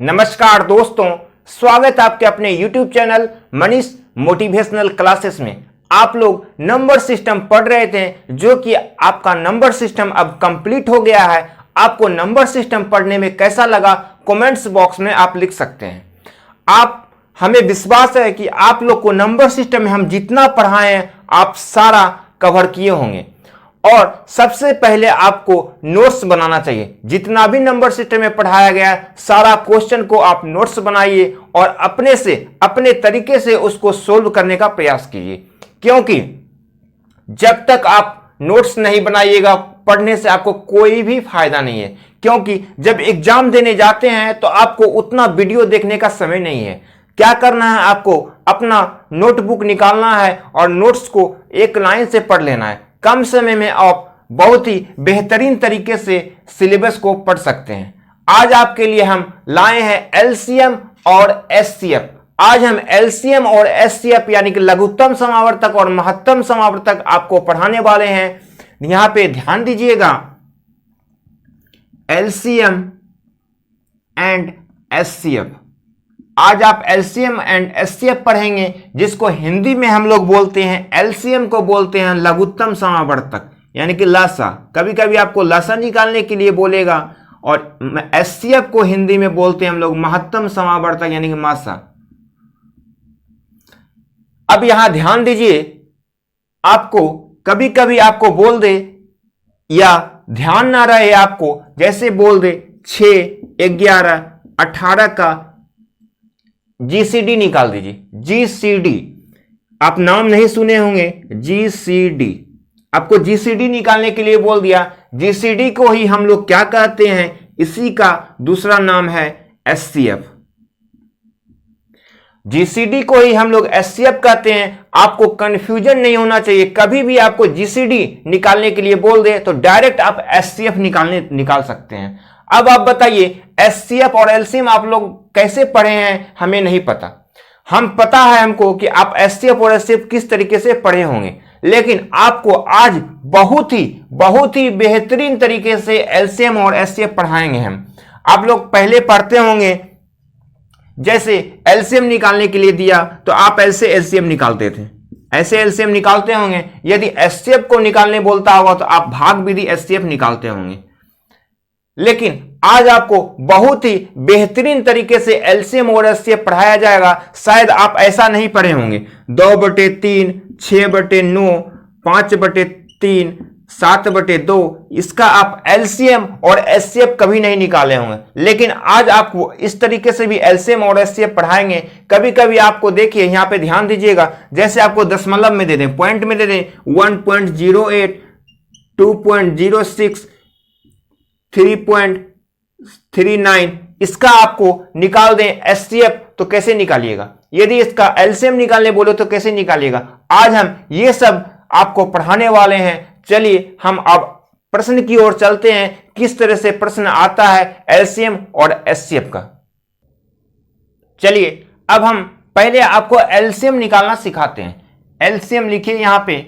नमस्कार दोस्तों, स्वागत है आपके अपने YouTube channel Manish motivational classes में। आप लोग नंबर सिस्टम पढ़ रहे थे, जो कि आपका नंबर सिस्टम अब कंप्लीट हो गया है। आपको नंबर सिस्टम पढ़ने में कैसा लगा, कमेंट्स बॉक्स में आप लिख सकते हैं। हमें विश्वास है कि आप लोग को नंबर सिस्टम में हम जितना पढ़ाए हैं आप सारा कवर किए होंगे। और सबसे पहले आपको नोट्स बनाना चाहिए। जितना भी नंबर सिस्टम में पढ़ाया गया है सारा क्वेश्चन को आप नोट्स बनाइए और अपने तरीके से उसको सोल्व करने का प्रयास कीजिए, क्योंकि जब तक आप नोट्स नहीं बनाइएगा पढ़ने से आपको कोई भी फायदा नहीं है। क्योंकि जब एग्जाम देने जाते हैं तो आपको उतना वीडियो देखने का समय नहीं है। क्या करना है, आपको अपना नोटबुक निकालना है और नोट्स को एक लाइन से पढ़ लेना है। कम समय में आप बहुत ही बेहतरीन तरीके से सिलेबस को पढ़ सकते हैं। आज आपके लिए हम लाए हैं एलसीएम और एचसीएफ। आज हम एलसीएम और एचसीएफ यानी कि लघुत्तम समावर्तक और महत्तम समावर्तक आपको पढ़ाने वाले हैं। यहां पे ध्यान दीजिएगा, एलसीएम एंड एचसीएफ। आज आप एलसीएम एंड एचसीएफ पढ़ेंगे, जिसको हिंदी में हम लोग बोलते हैं, एलसीएम को बोलते हैं लघुत्तम समावर्तक यानी कि लासा। कभी कभी आपको लासा निकालने के लिए बोलेगा। और एचसीएफ को हिंदी में बोलते हैं हम लोग महत्तम समावर्तक यानी कि मासा। अब यहां ध्यान दीजिए, आपको कभी कभी आपको बोल दे या ध्यान ना रहे आपको, जैसे बोल दे 6, 11, 18 का जीसीडी निकाल दीजिए। जीसीडी आप नाम नहीं सुने होंगे, जीसीडी। आपको जीसीडी निकालने के लिए बोल दिया। जीसीडी को ही हम लोग क्या कहते हैं, इसी का दूसरा नाम है एचसीएफ। जीसीडी को ही हम लोग एचसीएफ कहते हैं। आपको कंफ्यूजन नहीं होना चाहिए। कभी भी आपको जीसीडी निकालने के लिए बोल दे तो डायरेक्ट आप एचसीएफ निकाल सकते हैं। अब आप बताइए, एचसीएफ और एलसीएम आप लोग कैसे पढ़े हैं, हमें नहीं पता। हम पता है हमको कि आप एचसीएफ और एचसीएफ किस तरीके से पढ़े होंगे, लेकिन आपको आज बहुत ही बेहतरीन तरीके से एलसीएम और एचसीएफ पढ़ाएंगे हम। आप लोग पहले पढ़ते होंगे, जैसे एलसीएम निकालने के लिए दिया तो आप ऐसे एलसीएम निकालते थे, ऐसे एलसीएम निकालते होंगे। यदि एचसीएफ को निकालने बोलता होगा तो आप भाग विधि एचसीएफ निकालते होंगे। लेकिन आज आपको बहुत ही बेहतरीन तरीके से एलसीएम और एचसीएफ पढ़ाया जाएगा। शायद आप ऐसा नहीं पढ़े होंगे, 2/3, 6/9, 5/3, 7/2, इसका आप एलसीएम और एचसीएफ कभी नहीं निकाले होंगे। लेकिन आज आपको इस तरीके से भी एलसीएम और एचसीएफ पढ़ाएंगे। कभी कभी आपको देखिए, यहां पे ध्यान दीजिएगा, जैसे आपको दशमलव में दे दें, पॉइंट में दे दें 1.08, 2.06, 3.39, इसका आपको निकाल दें एचसीएफ तो कैसे निकालिएगा। यदि इसका एलसीएम निकालने बोले तो कैसे निकालिएगा। आज हम ये सब आपको पढ़ाने वाले हैं। चलिए हम अब प्रश्न की ओर चलते हैं, किस तरह से प्रश्न आता है एलसीएम और एचसीएफ का। चलिए अब हम पहले आपको एलसीएम निकालना सिखाते हैं। एलसीएम लिखिए यहां पे,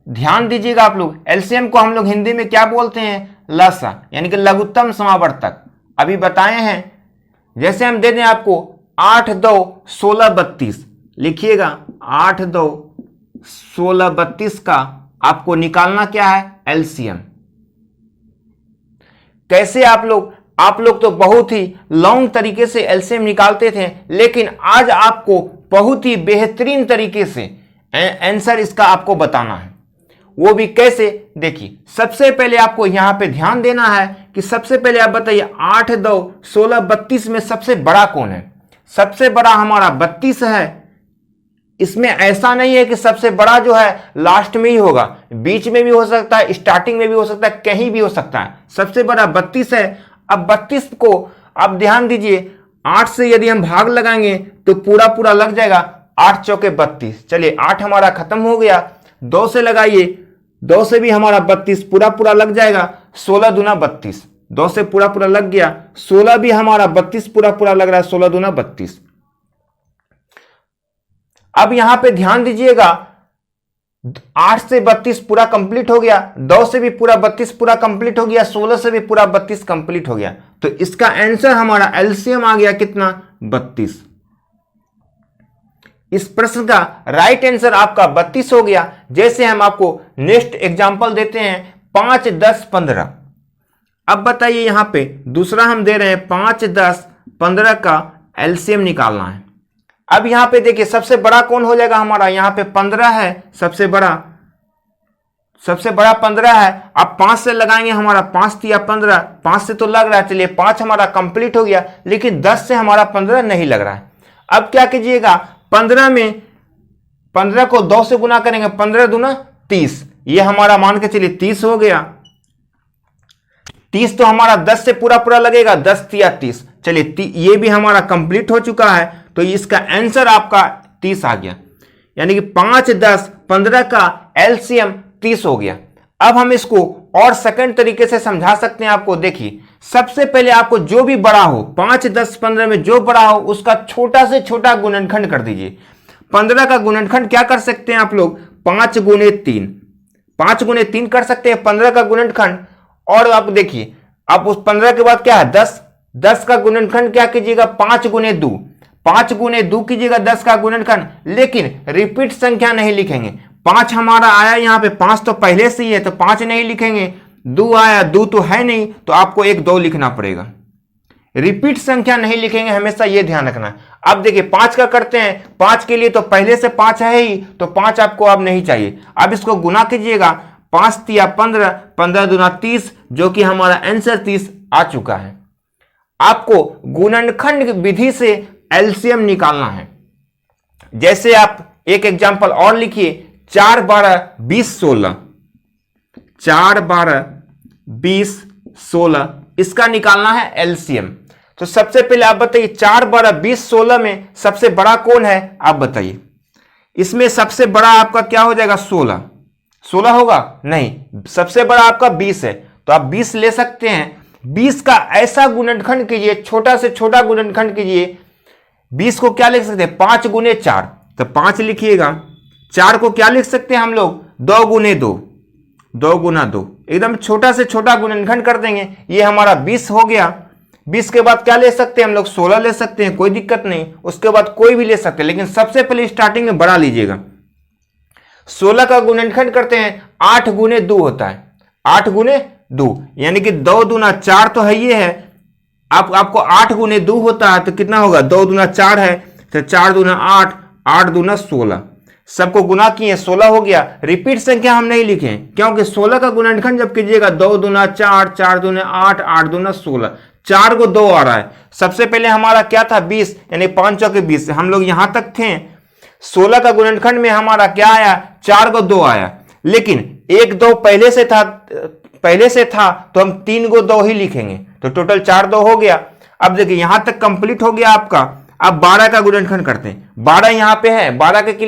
ध्यान दीजिएगा आप लोग। एलसीएम को हम लोग हिंदी में क्या बोलते हैं, लसा यानी कि लघुत्तम समावर्तक। अभी बताए हैं, जैसे हम दे दें आपको 8, 2, 16, 32, लिखिएगा 8, 2, 16, 32 का आपको निकालना क्या है, एलसीएम। कैसे आप लोग तो बहुत ही लॉन्ग तरीके से एलसीएम निकालते थे, लेकिन आज आपको बहुत ही बेहतरीन तरीके से आंसर इसका आपको बताना है। वो भी कैसे, देखिए सबसे पहले आपको यहां पे ध्यान देना है कि सबसे पहले आप बताइए 8, 2, 16, 32 में सबसे बड़ा कौन है। सबसे बड़ा हमारा 32 है। इसमें ऐसा नहीं है कि सबसे बड़ा जो है लास्ट में ही होगा, बीच में भी हो सकता है, स्टार्टिंग में भी हो सकता है, कहीं भी हो सकता है। सबसे बड़ा 32 है। अब 32 को आप ध्यान दीजिए, 8 से यदि हम भाग लगाएंगे तो पूरा लग जाएगा, 8 चौके 32। चलिए 8 हमारा खत्म हो गया। 2 से लगाइए, 2 से भी हमारा 32 पूरा लग जाएगा। 16 दूना 32, 2 से पूरा लग गया। 16 भी हमारा 32 पूरा लग रहा है, 16 दूना 32। अब यहां पे ध्यान दीजिएगा, 8 से 32 पूरा कंप्लीट हो गया, 2 से भी पूरा 32 पूरा कंप्लीट हो गया, 16 से भी पूरा 32 कंप्लीट हो गया। तो इसका आंसर हमारा एलसीएम आ गया कितना? 32। इस प्रश्न का राइट आंसर आपका 32 हो गया। जैसे हम आपको नेक्स्ट एग्जांपल देते हैं 5, 10, 15। अब बताइए यहां पे दूसरा हम दे रहे हैं 5, 10, 15 का एलसीएम निकालना है। अब यहां पे देखिए सबसे बड़ा कौन हो जाएगा हमारा? यहां पे 15 है, सबसे बड़ा 15 है। अब 5 से लगाएंगे, हमारा 5 दिया 15, 5 से तो लग रहा है, चलिए 5 हमारा कंप्लीट हो गया, लेकिन 10 से हमारा 15 नहीं लग रहा है। अब क्या कीजिएगा, 15 में 15 को 2 से गुना करेंगे, 15 दूना 30, ये हमारा मान के चलिए 30 हो गया। 30 तो हमारा 10 से पूरा पूरा लगेगा, 10 दिया 30, चलिए ये भी हमारा कंप्लीट हो चुका है। तो इसका आंसर आपका 30 आ गया, यानी कि 5, 10, 15 का एलसीएम 30 हो गया। अब हम इसको और सेकंड तरीके से समझा सकते हैं आपको। देखिए सबसे पहले आपको जो भी बड़ा हो, 5, 10, 15 में जो बड़ा हो उसका छोटा से छोटा गुणनखंड कर दीजिए। 15 का गुणनखंड क्या कर सकते हैं आप लोग? 5 गुने 3, 5 गुने 3 कर सकते हैं 15 का गुणनखंड। और आप देखिए आप उस 15 के बाद क्या है? 10, 10 का गुणनखंड क्या कीजिएगा? 5 गुने 2, 5 गुने 2 कीजिएगा 10 का गुणनखंड, लेकिन रिपीट संख्या नहीं लिखेंगे। 5 हमारा आया यहाँ पे, 5 तो पहले से ही है तो 5 नहीं लिखेंगे। 2 आया, 2 तो है नहीं तो आपको 1, 2 लिखना पड़ेगा। रिपीट संख्या नहीं लिखेंगे, हमेशा ये ध्यान रखना। अब देखिए 5 का करते हैं, 5 के लिए तो पहले से 5 है ही, तो 5 आपको अब नहीं चाहिए। अब इसको गुना कीजिएगा, 5 तिया 15, 15 दूना 30, जो कि हमारा आंसर 30 आ चुका है। आपको गुणनखंड विधि से एलसीएम निकालना है। जैसे आप एक एग्जांपल और लिखिए, 4, 12, 20, 16, 4, 12, 20, 16, इसका निकालना है एलसीएम। तो सबसे पहले आप बताइए 4, 12, 20, 16 में सबसे बड़ा कौन है? आप बताइए। इसमें सबसे बड़ा आपका क्या हो जाएगा? 16, 16 होगा? नहीं, सबसे बड़ा आपका 20 है, तो आप 20 ले सकते हैं। 20 का ऐसा गुणनखंड कीजिए, छोटा से छोटा गुणनखंड कीजिए। 20 को क्या लिख सकते हैं? 5 गुने 4, तो 5 लिखिएगा। 4 को क्या लिख सकते हैं हम लोग? 2 गुने 2, 2 गुना 2, एकदम छोटा से छोटा गुणनखंड कर देंगे। ये हमारा 20 हो गया। 20 के बाद क्या ले सकते हैं हम लोग? 16 ले सकते हैं, कोई दिक्कत नहीं। उसके बाद कोई भी ले सकते हैं, लेकिन सबसे पहले स्टार्टिंग में बड़ा लीजिएगा। 16 का गुणनखंड करते हैं, 8 गुने 2 होता है, 8 गुने 2, यानी कि 2 दूना 4 तो है, ये है। आपको 8 गुने 2 होता है तो कितना होगा? 2 दूना 4 है, तो 4 दूना 8, 8 दूना 16, सबको गुना किए 16 हो गया। रिपीट संख्या हम नहीं लिखे, क्योंकि 16 का गुणनखंड जब कीजिएगा 2 दूना 4, 4 दूना 8, 8 दूना 16, 4 को 2 आ रहा है। सबसे पहले हमारा क्या था? 20, यानी 5 चौके 20, हम लोग यहां तक थे। 16 का गुणनखंड में हमारा क्या आया? 4 को 2 आया, लेकिन 1, 2 पहले से था तो हम 3 को 2 ही लिखेंगे, तो टोटल 4, 2 हो गया। अब देखिए यहां तक कंप्लीट हो गया आपका। अब 12 का गुणनखंड करते हैं। 12 यहां पे है, 12 के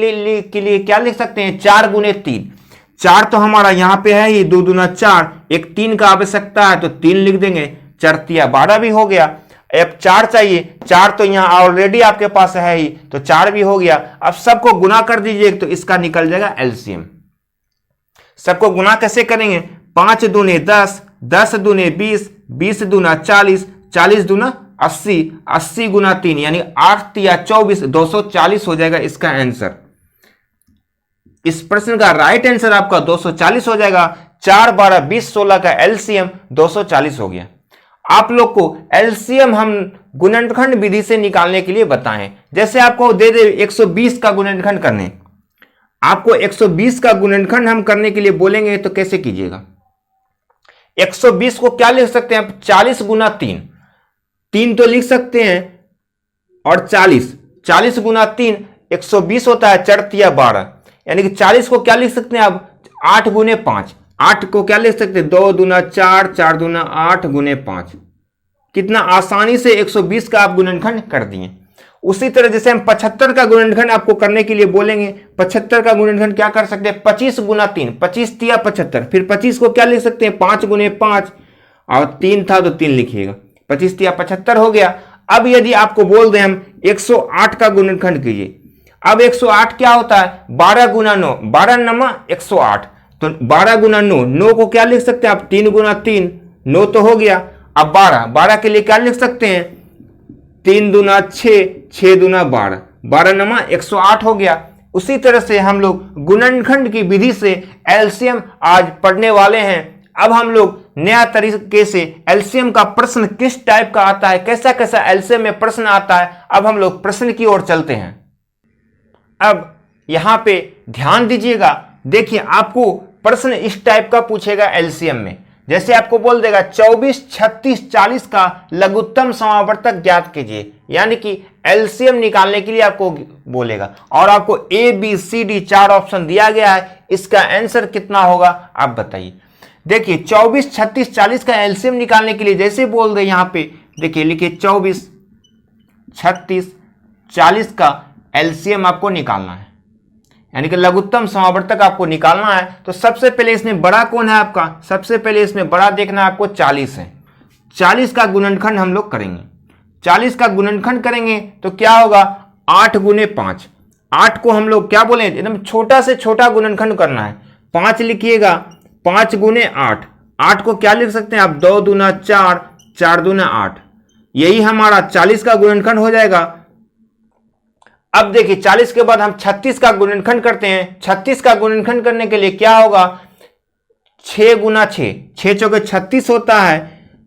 लिए क्या लिख सकते हैं? 4 गुने 3, 4 तो हमारा यहां पे है ही, 2 दूना 4, एक 3 का आवश्यकता है तो 3 लिख देंगे। 4 तिया 12 भी हो गया। अब 4 चाहिए, 4 तो यहां ऑलरेडी आपके पास है ही, तो 4 भी हो गया। अब सबको गुना कर दीजिए तो इसका निकल जाएगा एलसीएम। सबको गुना कैसे करेंगे? 5 दूने 10, 10 दूने 20, 20 दूना 40, 40 दूना 80, 80 गुना 3, यानी 8 तिया 24, 240 हो जाएगा इसका आंसर। इस प्रश्न का राइट आंसर आपका 240 हो जाएगा। 4, 12, 20, 16 का एलसीएम 240 हो गया। आप लोग को एलसीएम हम गुणनखंड विधि से निकालने के लिए बताएं। जैसे आपको दे दे 120 का गुणनखंड करने, आपको 120 का गुणनखंड हम करने के लिए बोलेंगे तो कैसे कीजिएगा? 120 को क्या लिख सकते हैं? 40 गुना 3, 3 तो लिख सकते हैं, और 40 गुना 3 120 होता है। 4 तिया 12, यानी कि 40 को क्या लिख सकते हैं? अब 8 गुने 5, 8 को क्या लिख सकते हैं? 2 दूना 4, 4 दूना 8 गुने 5। कितना आसानी से 120 का आप गुणनखंड कर दिए। उसी तरह जैसे हम 75 का गुणनखंड आपको करने के लिए बोलेंगे, 75 का गुणनखंड क्या कर सकते हैं? 25 गुना 3, 25 तिया 75, फिर 25 को क्या लिख सकते हैं? 5 गुने 5, और 3 था तो 3 लिखिएगा, 25 तिया 75 हो गया। अब यदि आपको बोल दें हम 108 का गुणनखंड कीजिए, अब 108 क्या होता है, 12 गुना 9, 12 नमा 108, तो 12 गुना 9, 9 को क्या लिख सकते हैं आप, 3 गुना 3, 9 तो हो गया। अब 12, 12 के लिए क्या लिख सकते हैं, 3 दूना 6, 6 दूना 12, 12 नमा 108 हो गया। उसी तरह से हम लोग गुणनखंड की विधि से एलसीएम आज पढ़ने वाले हैं। अब हम लोग नया तरीके से एलसीएम का प्रश्न किस टाइप का आता है, कैसा कैसा एलसीएम में प्रश्न आता है, अब हम लोग प्रश्न की ओर चलते हैं। अब यहां पे ध्यान दीजिएगा, देखिए आपको प्रश्न इस टाइप का पूछेगा एलसीएम में, जैसे आपको बोल देगा 24, 36, 40 का लघुत्तम समावर्तक ज्ञात कीजिए, यानी कि एलसीएम निकालने के लिए आपको बोलेगा और आपको A B C D 4 option दिया गया है, इसका आंसर कितना होगा आप बताइए। देखिए 24, 36, 40 का एलसीएम निकालने के लिए जैसे बोल रहे यहां पे, देखिए लिखिए 24, 36, 40 का एलसीएम आपको निकालना है, यानी कि लघुत्तम समावर्तक आपको निकालना है। तो सबसे पहले इसमें बड़ा कौन है आपका, सबसे पहले इसमें बड़ा देखना है आपको 40 है। 40 का गुणनखंड हम लोग करेंगे, 40 का गुणनखंड करेंगे तो क्या होगा, 8 गुने 5, 8 को हम लोग क्या बोले, एकदम छोटा से छोटा गुणनखंड करना है। 5 लिखिएगा, 5 गुने 8, 8 को क्या लिख सकते हैं आप, 2 दूना 4, 4 दूना 8, यही हमारा 40 का गुणनखंड हो जाएगा। अब देखिए 40 के बाद हम 36 का गुणनखंड करते हैं। 36 का गुणनखंड करने के लिए क्या होगा, 6 गुना 6, 6 चौके 36 होता है,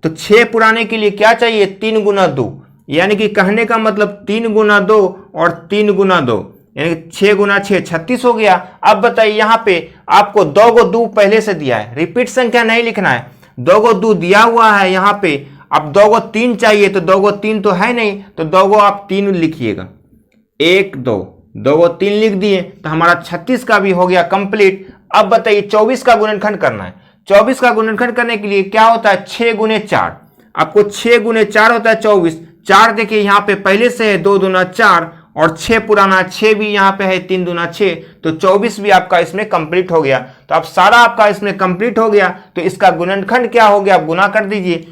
तो 6 पुराने के लिए क्या चाहिए, 3 गुना 2, यानी कि कहने का मतलब 3 गुना 2 और 3 गुना 2, यानी 6 गुना 6 36 हो गया। अब बताइए यहां पे आपको 2 को 2 पहले से दिया है, रिपीट संख्या नहीं लिखना है, 2 को 2 दिया हुआ है यहां पे। अब 2 को 3 चाहिए, तो 2 को 3 तो है नहीं, तो 2 को आप 3 लिखिएगा, 1 2, 2 को 3 लिख दिए, तो हमारा 36 का भी हो गया कंप्लीट। अब बताइए 24 का गुणनखंड करना है। 24 का गुणनखंड करने के लिए क्या होता है, 6 गुने 4, आपको 6 गुने 4 होता है 24। 4 देखिए यहाँ पे पहले से है, 2 दूना 4 और 6 पुराना, 6 भी यहाँ पे है, 3 दूना 6, तो 24 भी आपका इसमें कंप्लीट हो गया। तो अब सारा आपका इसमें कंप्लीट हो गया, तो इसका गुणनखंड क्या हो गया, आप गुना कर दीजिए।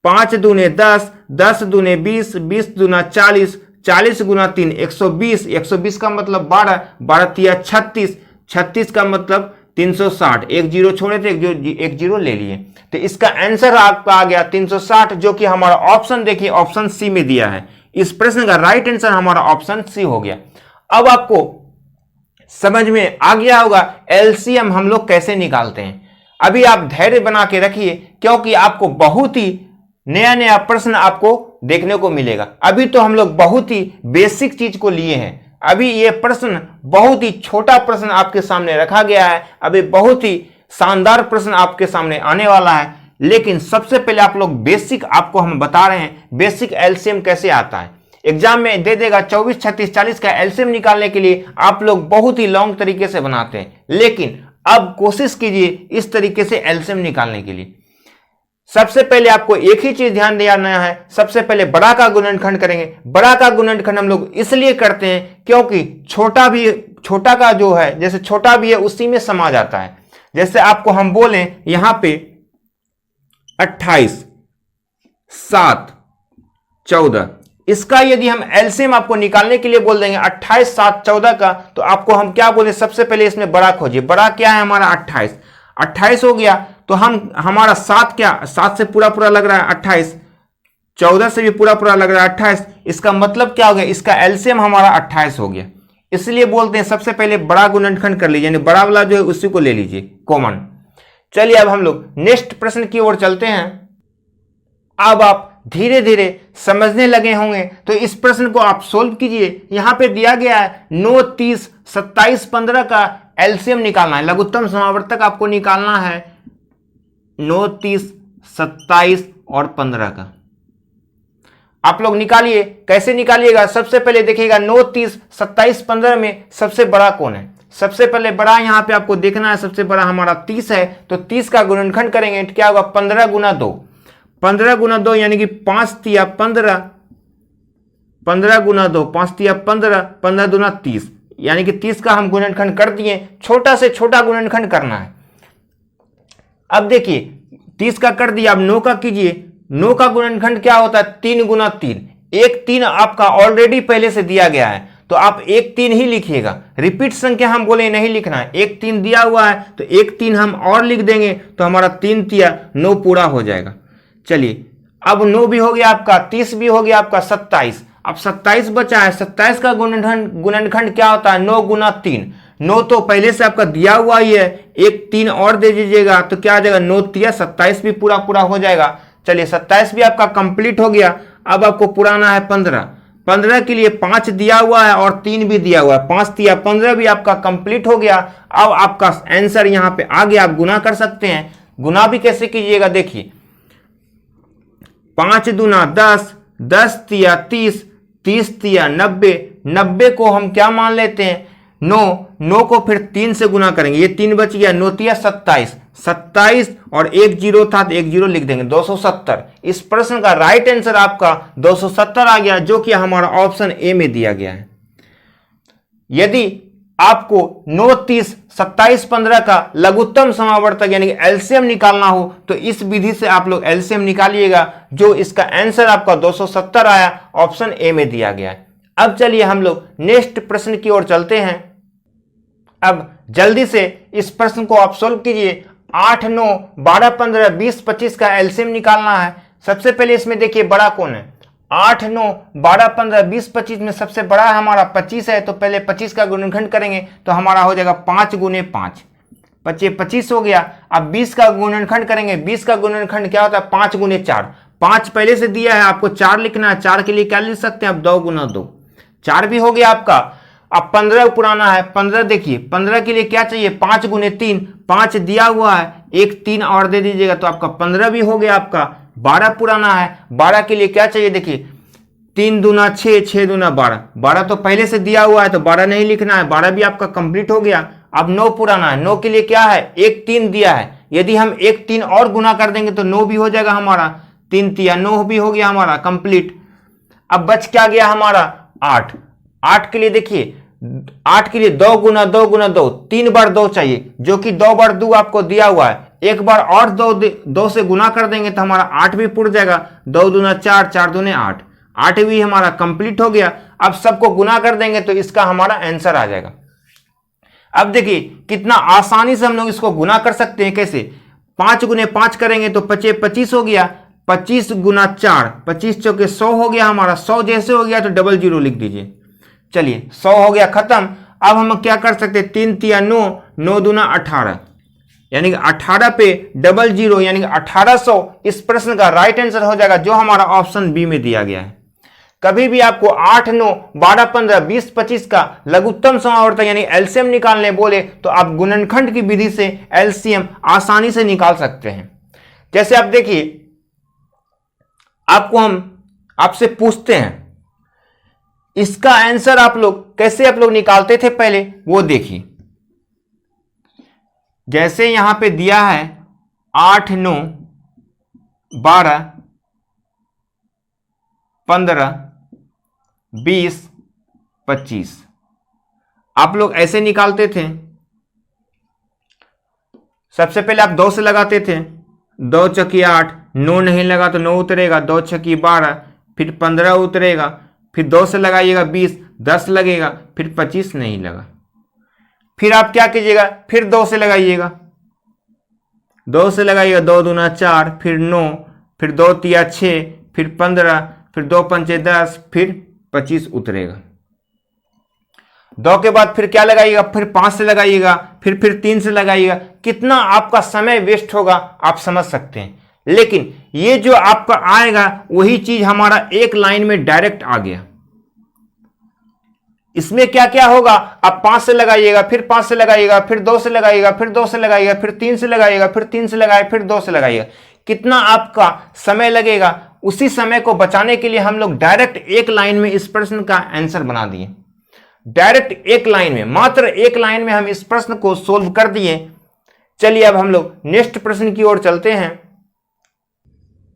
5 दूने 10, 10 दूने 20, 20 दूना 40, 40 गुना 3 120, 120 का मतलब 12, 12 तिया 36, 36 का मतलब 360, एक जीरो छोड़े थे, एक जीरो ले लिए, तो इसका आंसर आपका आ गया 360, जो कि हमारा ऑप्शन देखिए ऑप्शन सी में दिया है। इस प्रश्न का राइट आंसर हमारा ऑप्शन सी हो गया। अब आपको समझ में आ गया होगा एलसीएम हम लोग कैसे निकालते हैं। अभी आप धैर्य बना के रखिए, क्योंकि आपको बहुत ही नया नया प्रश्न आपको देखने को मिलेगा। अभी तो हम लोग बहुत ही बेसिक चीज को लिए हैं, अभी ये प्रश्न बहुत ही छोटा प्रश्न आपके सामने रखा गया है, अभी बहुत ही शानदार प्रश्न आपके सामने आने वाला है। लेकिन सबसे पहले आप लोग बेसिक आपको हम बता रहे हैं, बेसिक एलसीएम कैसे आता है। एग्जाम में दे देगा 24, 36, 40 का एलसीएम निकालने के लिए आप लोग बहुत ही लॉन्ग तरीके से बनाते हैं, लेकिन अब कोशिश कीजिए इस तरीके से एलसीएम निकालने के लिए। सबसे पहले आपको एक ही चीज ध्यान देना है, सबसे पहले बड़ा का गुणनखंड करेंगे। बड़ा का गुणनखंड हम लोग इसलिए करते हैं क्योंकि छोटा का जो है, जैसे छोटा भी है उसी में समा जाता है। जैसे आपको हम बोलें यहां पे 28, 7, 14, इसका यदि हम एलसीएम आपको निकालने के लिए बोल देंगे 28, 7, 14 का, तो आपको हम क्या बोले, सबसे पहले इसमें बड़ा खोजिए। बड़ा क्या है हमारा 28, 28 हो गया, तो हम हमारा 7 क्या, 7 से पूरा पूरा लग रहा है 28, 14 से भी पूरा पूरा लग रहा है 28, इसका मतलब क्या हो गया, इसका एलसीएम हमारा 28 हो गया। इसलिए बोलते हैं सबसे पहले बड़ा गुणनखंड कर लीजिए, यानी बड़ा वाला जो है उसी को ले लीजिए कॉमन। चलिए अब हम लोग नेक्स्ट प्रश्न की ओर चलते हैं। अब आप धीरे धीरे समझने लगे होंगे, तो इस प्रश्न को आप सोल्व कीजिए। यहां पे दिया गया है 9, 30, 27, 15 का एलसीएम निकालना है, लघुत्तम समावर्तक आपको निकालना है 9, 30, 27 और 15 का। आप लोग निकालिए, कैसे निकालिएगा, सबसे पहले देखिएगा 9, 30, 27, 15 में सबसे बड़ा कौन है। सबसे पहले बड़ा यहां पे आपको देखना है, सबसे बड़ा हमारा 30 है, तो 30 का गुणनखंड करेंगे तो क्या होगा, 15 गुना 2, 15 गुना 2 यानी कि 5 तिया 15, 15 गुना 2, 5 तिया 15, 15 दूना 30, यानी कि 30 का हम गुणनखंड कर दिए। छोटा से छोटा गुणनखंड करना है। अब देखिए 30 का कर दिया, अब 9 का कीजिए। 9 का गुणनखंड क्या होता है, 3 गुना 3, एक 3 आपका ऑलरेडी पहले से दिया गया है, तो आप 1 3 ही लिखिएगा, रिपीट संख्या हम बोले नहीं लिखना है। 1 3 दिया हुआ है तो 1 3 हम और लिख देंगे तो हमारा 3 तिया 9 पूरा हो जाएगा। चलिए अब 9 भी हो गया आपका, 30 भी हो गया आपका, 27। अब 27 बचा है, 27 का गुणनखंड क्या होता है? 9 गुना 3। 9 तो पहले से आपका दिया हुआ ही है, 1 3 और दे दीजिएगा तो क्या आ जाएगा? 9 तिया 27 भी पूरा हो जाएगा। चलिए 27 भी आपका कंप्लीट हो गया। अब आपको पुराना है 15। 15 के लिए 5 दिया हुआ है और 3 भी दिया हुआ है, 5 तिया 15 भी आपका कंप्लीट हो गया। अब आपका आंसर यहां पे आ गया। आप गुना कर सकते हैं। गुना भी कैसे कीजिएगा देखिए, 5 दूना 10, 10 तिया 30, 30 तिया 90, 90 को हम क्या मान लेते हैं? 9, 9 को फिर 3 से गुना करेंगे, ये 3 बच गया, 9 तिया 27, 27 और 1 जीरो था तो 1 जीरो लिख देंगे, 270। इस प्रश्न का राइट आंसर आपका 270 आ गया, जो कि हमारा ऑप्शन ए में दिया गया है। यदि आपको 9 30 27 15 का लघुत्तम समावर्तक यानी कि एलसीएम निकालना हो तो इस विधि से आप लोग एलसीएम निकालिएगा, जो इसका आंसर आपका 270 आया, ऑप्शन ए में दिया गया है। अब चलिए हम लोग नेक्स्ट प्रश्न की ओर चलते हैं। अब जल्दी से इस प्रश्न को आप सोल्व कीजिए। 8 9 12 15 20 25 का एलसीएम निकालना है। सबसे पहले इसमें देखिए बड़ा कौन है? 8 9 12 15 20 25 में सबसे बड़ा हमारा 25 है, तो पहले 25 का गुणनखंड करेंगे तो हमारा हो जाएगा 5 गुने 5, 25 हो गया। अब 20 का गुणनखंड करेंगे, 20 का गुणनखंड क्या होता है? 5 गुने 4, 5 पहले से दिया है, आपको 4 लिखना है। 4 के लिए क्या लिख सकते हैं आप? 2 गुना 2, 4 भी हो गया आपका। अब 15 पुराना है, 15 देखिए, 15 के लिए क्या चाहिए? 5 गुने 3, 5 दिया हुआ है, 1 3 और दे दीजिएगा तो आपका 15 भी हो गया आपका। 12 पुराना है, 12 के लिए क्या चाहिए? देखिए 3 दूना 6, 6 दूना 12, 12 तो पहले से दिया हुआ है तो 12 नहीं लिखना है, 12 भी आपका कंप्लीट हो गया। अब 9 पुराना है, 9 के लिए क्या है? 1 3 दिया है, यदि हम 1 3 और गुना कर देंगे तो 9 भी हो जाएगा हमारा, 3 तिया 9 भी हो गया हमारा कंप्लीट। अब बच क्या गया हमारा? 8। 8 के लिए देखिए, 8 के लिए 2 गुना 2 गुना 2, 3 बार 2 चाहिए, जो कि 2 बार 2 आपको दिया हुआ है। एक बार और 2 से गुना कर देंगे तो हमारा 8 भी पुर जाएगा, 2 दूना 4, 4 दूने 8, 8 भी हमारा कंप्लीट हो गया। अब सबको गुना कर देंगे तो इसका हमारा आंसर आ जाएगा। अब देखिए कितना आसानी से हम लोग इसको गुना कर सकते हैं। कैसे? 5 गुने 5 करेंगे तो 25 हो गया, 25 गुना 4, 25 चौके 100 हो गया हमारा। 100 जैसे हो गया तो डबल जीरो लिख दीजिए। चलिए 100 हो गया खत्म। अब हम क्या कर सकते हैं? 3 तिया 9, 9 दूना 18, यानी कि 18 पे डबल जीरो यानी कि 1800 इस प्रश्न का राइट आंसर हो जाएगा, जो हमारा ऑप्शन बी में दिया गया है। कभी भी आपको 8 9 12 15 20 25 का लघुत्तम समावर्तक यानी एलसीएम निकालने बोले तो आप गुणनखंड की विधि से एलसीएम आसानी से निकाल सकते हैं। जैसे आप देखिए, हम आपसे पूछते हैं इसका आंसर आप लोग कैसे निकालते थे पहले वो देखिए। जैसे यहां पे दिया है 8 9 12 15 20 25, आप लोग ऐसे निकालते थे। सबसे पहले आप 2 से लगाते थे, 2 चौकी 8, 9 नहीं लगा तो 9 उतरेगा, 2 छक्की 12, फिर 15 उतरेगा, फिर 2 से लगाइएगा 20, 10 लगेगा, फिर 25 नहीं लगा। फिर आप क्या कीजिएगा? फिर 2 से लगाइएगा, 2 से लगाइएगा, 2 दूना 4, फिर 9, फिर 2 तिया 6, फिर 15, फिर 2 पंचे 10, फिर 25 उतरेगा। 2 के बाद फिर क्या लगाइएगा? फिर 5 से लगाइएगा, फिर 3 से लगाइएगा। कितना आपका समय वेस्ट होगा आप समझ सकते हैं। लेकिन ये जो आपका आएगा वही चीज हमारा एक लाइन में डायरेक्ट आ गया। इसमें क्या क्या होगा? आप 5 से लगाइएगा, फिर 5 से लगाइएगा, फिर 2 से लगाइएगा, फिर 2 से लगाइएगा, फिर 3 से लगाइएगा, फिर 3 से लगाइएगा, फिर 2 से लगाइएगा। कितना आपका समय लगेगा? उसी समय को बचाने के लिए हम लोग डायरेक्ट एक लाइन में इस प्रश्न का आंसर बना दिए। डायरेक्ट एक लाइन में, मात्र एक लाइन में हम इस प्रश्न को सोल्व कर दिए। चलिए अब हम लोग नेक्स्ट प्रश्न की ओर चलते हैं।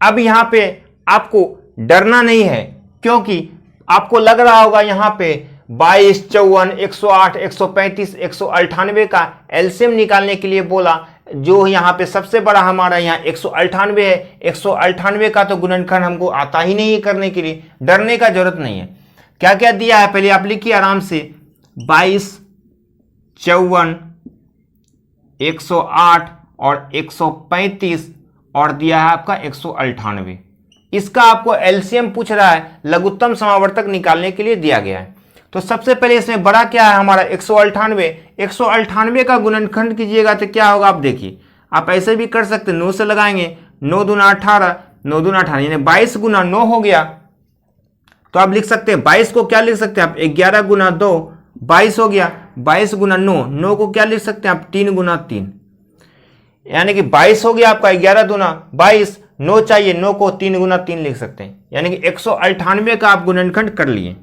अब यहां पे आपको डरना नहीं है, क्योंकि आपको लग रहा होगा यहां पे 22 54 108 135 198 का एलसीएम निकालने के लिए बोला, जो यहाँ पे सबसे बड़ा हमारा यहाँ 198 है। 198 का तो गुणनखंड हमको आता ही नहीं है करने के लिए, डरने का जरूरत नहीं है। क्या क्या दिया है पहले आप लिखिए आराम से। 22, 54, 108 और 135 और दिया है आपका 198। इसका आपको एलसीएम पूछ रहा है, लघुत्तम समावर्तक निकालने के लिए दिया गया है। तो सबसे पहले इसमें बड़ा क्या है हमारा 198। 198 का गुणनखंड कीजिएगा तो क्या होगा आप देखिए, आप ऐसे भी कर सकते हैं, 9 से लगाएंगे, 9 दूना 18, 9 दूना 18 यानी 22 गुना 9 हो गया। तो आप लिख सकते हैं 22 को क्या लिख सकते हैं आप 11 गुना 2, 22 हो गया। 22 गुना 9, 9 को क्या लिख सकते हैं आप 3 गुना 3, यानी कि 22 हो गया आपका। 11 दूना 22, 9 चाहिए, 9 को 3 गुना 3 लिख सकते हैं, यानी कि 198 का आप गुणनखंड कर लिए।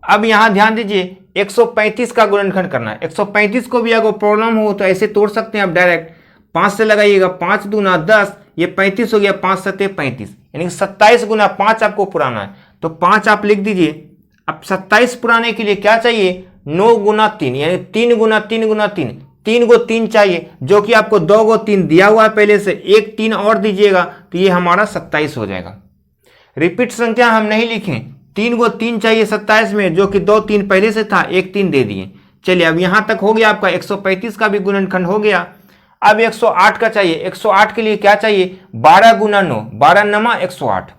अब यहां ध्यान दीजिए 135 का गुणनखंड करना है। 135 को भी अगर प्रॉब्लम हो तो ऐसे तोड़ सकते हैं आप डायरेक्ट, 5 से लगाइएगा, 5 दूना 10, ये 35 हो गया, 5 सत्ते 35, यानी कि 27 गुना 5 आपको पुराना है। तो 5 आप लिख दीजिए। अब 27 पुराने के लिए क्या चाहिए 9 गुना 3, यानी 3 गुना 3 गुना 3, 3 को 3 चाहिए, जो कि आपको 2 को 3 दिया हुआ है पहले से, एक 3 और दीजिएगा तो ये हमारा 27 हो जाएगा। रिपीट संख्या हम नहीं लिखें, 3 को 3 चाहिए 27 में, जो कि 2 3 पहले से था, एक 3 दे दिए। चलिए अब यहां तक हो गया आपका 135 का भी गुणनखंड हो गया। अब 108 का चाहिए। 108 के लिए क्या चाहिए 12 गुना 9, 12 नमा 108,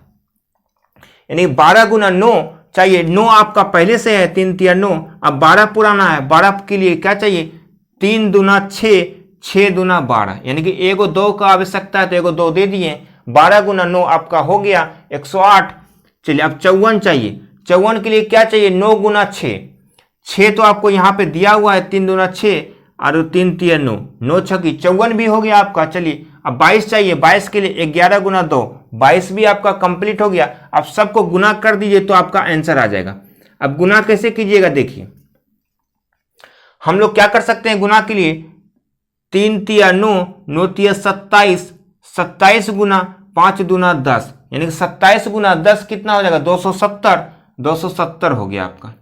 यानी 12 गुना 9 चाहिए। 9 आपका पहले से है, 3 तिया 9, अब 12 पुराना है। 12 के लिए क्या चाहिए 3 दूना 6, 6 दूना 12, यानी कि एगो 2 का आवश्यकता है तो एगो 2 दे दिए। 12 गुना 9 आपका हो गया 108। चलिए अब 54 चाहिए। 54 के लिए क्या चाहिए 9 गुना 6, 6 तो आपको यहाँ पे दिया हुआ है, 3 दूना 6 और 3 तिया 9, 9 छकी 54 भी हो गया आपका। चलिए अब 22 चाहिए। 22 के लिए 11 गुना 2, 22 भी आपका कंप्लीट हो गया। अब सबको गुना कर दीजिए तो आपका आंसर आ जाएगा। अब गुना कैसे कीजिएगा देखिए, हम लोग क्या कर सकते हैं गुना के लिए, 3 तिया 9, 9 तिया 27, 27 गुना 5 दूना 10, यानी कि 27 गुना 10 कितना हो जाएगा 270, 270 हो गया आपका।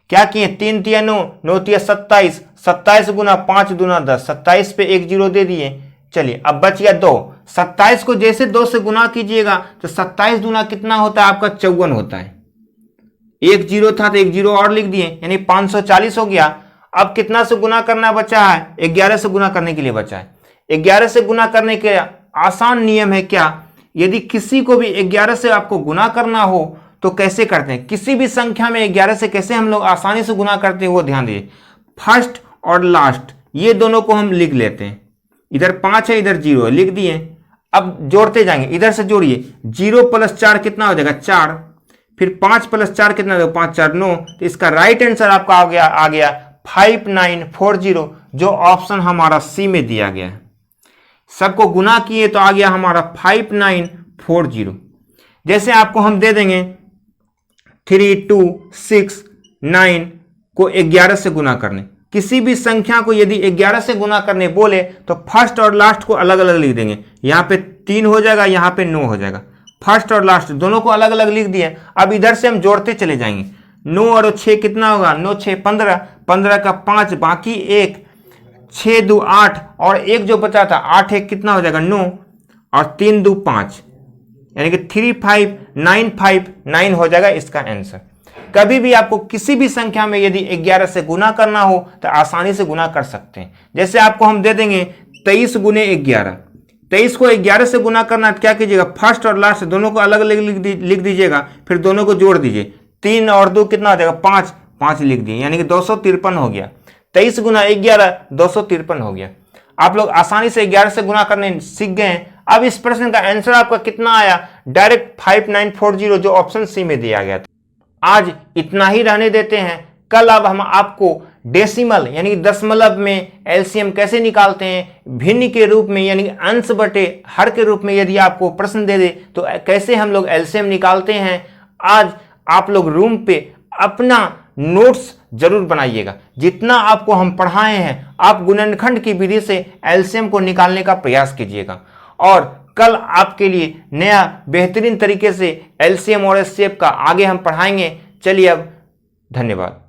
क्या किए 3 तिया 9, 9 तिया 27, 27 गुना 5 दूना 10, 27 पे एक जीरो दे दिए। चलिए अब बच गया 2। 27 को जैसे 2 से गुना कीजिएगा तो 27 दूना कितना होता है आपका 54 होता है। एक जीरो था तो एक जीरो और लिख दिए, यानी 540 हो गया। अब कितना से गुना करना बचा है 11 से गुना करने के लिए बचा है। 11 से गुना करने के आसान नियम है क्या, यदि किसी को भी 11 से आपको गुना करना हो तो कैसे करते हैं, किसी भी संख्या में 11 से कैसे हम लोग आसानी से गुना करते हैं वो ध्यान दीजिए। फर्स्ट और लास्ट ये दोनों को हम लिख लेते हैं, इधर 5 है इधर 0 है, लिख दिए। अब जोड़ते जाएंगे, इधर से जोड़िए, 0 + 4 कितना हो जाएगा 4, फिर 5 + 4 कितना हो जाएगा 5 4 9। तो इसका राइट आंसर आपका आ गया 5940, जो ऑप्शन हमारा सी में दिया गया है। सबको गुना किए तो आ गया हमारा 5940। जैसे आपको हम दे देंगे 3 2 6 9 को 11 से गुना करने, किसी भी संख्या को यदि 11 से गुना करने बोले तो फर्स्ट और लास्ट को अलग अलग लिख देंगे। यहाँ पे 3 हो जाएगा, यहाँ पे 9 हो जाएगा। फर्स्ट और लास्ट दोनों को अलग अलग लिख दिए। अब इधर से हम जोड़ते चले जाएंगे, 9 और 6 कितना होगा 9 6 15, 15 का 5 बाकी 1, 6 2 8 और 1 जो बचा था 8 1 कितना हो जाएगा 9 और 3 2 5, यानी कि 35959 हो जाएगा इसका आंसर। कभी भी आपको किसी भी संख्या में यदि 11 से गुना करना हो तो आसानी से गुना कर सकते हैं। जैसे आपको हम दे देंगे 23 गुने 11, 23 को 11 से गुना करना क्या कीजिएगा फर्स्ट और लास्ट दोनों को अलग अलग लिख दीजिएगा, फिर दोनों को जोड़ दीजिए। 3 और 2 कितना हो जाएगा 5, 5 लिख दिए, यानी कि 253 हो गया। 23 गुना 11 253 हो गया। आप लोग आसानी से 11 से गुना करने सीख गए हैं। अब इस प्रश्न का आंसर आपका कितना आया, डायरेक्ट 5940 जो ऑप्शन सी में दिया गया था। आज इतना ही रहने देते हैं। कल अब हम आपको डेसिमल यानी दशमलव में एलसीएम कैसे निकालते हैं, भिन्न के रूप में यानी अंश बटे हर के रूप में यदि आपको प्रश्न दे दे तो कैसे हम लोग एलसीएम निकालते हैं, आज आप लोग रूम पे अपना नोट्स जरूर बनाइएगा। जितना आपको हम पढ़ाए हैं आप गुणनखंड की विधि से एलसीएम को निकालने का प्रयास कीजिएगा। और कल आपके लिए नया बेहतरीन तरीके से एलसीएम और एचसीएफ का आगे हम पढ़ाएंगे। चलिए अब धन्यवाद।